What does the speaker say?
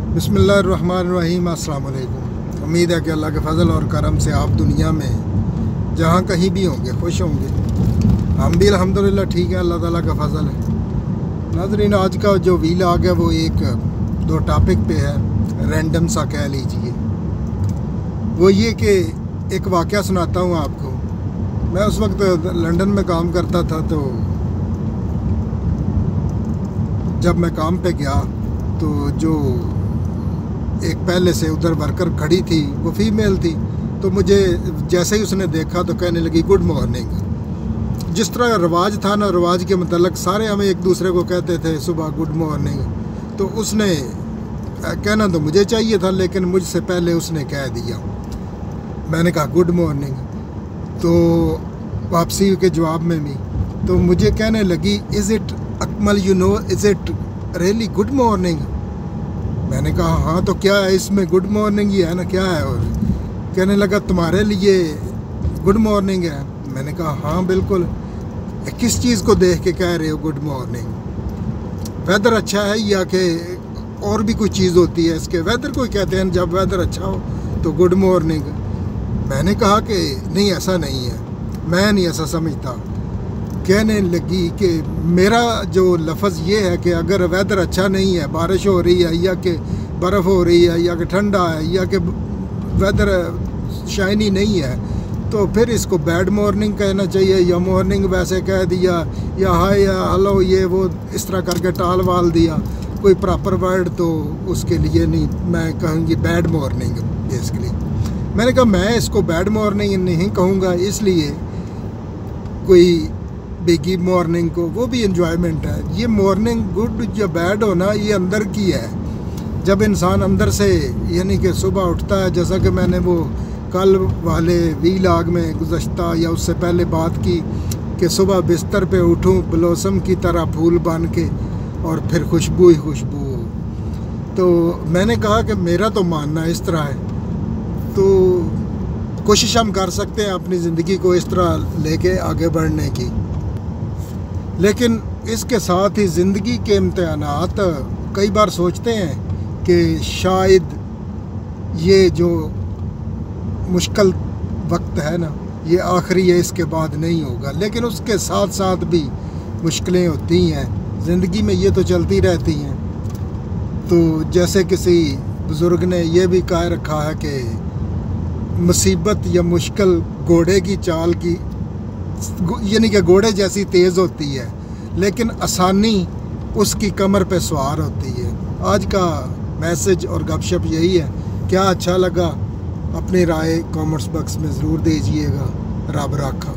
बिस्मिल्लाहिर्रहमानिर्रहीम। अस्सलाम वालेकुम। उम्मीद है कि अल्लाह के फजल और करम से आप दुनिया में जहाँ कहीं भी होंगे खुश होंगे। हम भी अल्हम्दुलिल्लाह ठीक है, अल्लाह ताला का फजल है। नाज़रीन, आज का जो व्लॉग है वो एक दो टॉपिक पे है, रैंडम सा कह लीजिए। वो ये कि एक वाक़या सुनाता हूँ आपको। मैं उस वक्त लंदन में काम करता था, तो जब मैं काम पे गया तो जो एक पहले से उधर वर्कर खड़ी थी वो फीमेल थी। तो मुझे जैसे ही उसने देखा तो कहने लगी गुड मॉर्निंग। जिस तरह रिवाज था ना, रिवाज के मतलब सारे हमें एक दूसरे को कहते थे सुबह गुड मॉर्निंग। तो उसने कहना तो मुझे चाहिए था, लेकिन मुझसे पहले उसने कह दिया। मैंने कहा गुड मॉर्निंग, तो वापसी के जवाब में भी तो मुझे कहने लगी is it Akmal, you know, is it really good morning. मैंने कहा हाँ, तो क्या है इसमें, गुड मॉर्निंग ही है ना, क्या है। और कहने लगा तुम्हारे लिए गुड मॉर्निंग है। मैंने कहा हाँ बिल्कुल। किस चीज़ को देख के कह रहे हो गुड मॉर्निंग? वेदर अच्छा है या कि और भी कोई चीज़ होती है इसके? वेदर को कहते हैं, जब वेदर अच्छा हो तो गुड मॉर्निंग। मैंने कहा कि नहीं, ऐसा नहीं है, मैं नहीं ऐसा समझता। कहने लगी कि मेरा जो लफ्ज़ ये है कि अगर वेदर अच्छा नहीं है, बारिश हो रही है या कि बर्फ़ हो रही है या कि ठंडा है या कि वेदर शाइनी नहीं है, तो फिर इसको बैड मॉर्निंग कहना चाहिए, या मॉर्निंग वैसे कह दिया, या हाय या हेलो ये वो इस तरह करके टाल वाल दिया कोई प्रॉपर वर्ड, तो उसके लिए नहीं, मैं कहूँगी बैड मॉर्निंग बेसिकली। मैंने कहा मैं इसको बैड मॉर्निंग नहीं कहूँगा, इसलिए कोई बिगी मॉर्निंग को वो भी इंजॉयमेंट है। ये मॉर्निंग गुड या बैड होना ये अंदर की है। जब इंसान अंदर से यानी कि सुबह उठता है, जैसा कि मैंने वो कल वाले व्लॉग में गुज़श्ता या उससे पहले बात की कि सुबह बिस्तर पे उठूं ब्लॉसम की तरह फूल बन के और फिर खुशबू ही खुशबू हो। तो मैंने कहा कि मेरा तो मानना इस तरह है। तो कोशिश हम कर सकते हैं अपनी ज़िंदगी को इस तरह लेके आगे बढ़ने की, लेकिन इसके साथ ही ज़िंदगी के इम्तहानात कई बार सोचते हैं कि शायद ये जो मुश्किल वक्त है ना, ये आखिरी है, इसके बाद नहीं होगा। लेकिन उसके साथ साथ भी मुश्किलें होती हैं ज़िंदगी में, ये तो चलती रहती हैं। तो जैसे किसी बुज़ुर्ग ने यह भी कह रखा है कि मुसीबत या मुश्किल घोड़े की चाल की, यानी कि घोड़े जैसी तेज़ होती है, लेकिन आसानी उसकी कमर पे सवार होती है। आज का मैसेज और गपशप यही है। क्या अच्छा लगा अपनी राय कमेंट्स बॉक्स में ज़रूर दीजिएगा। रब राखा।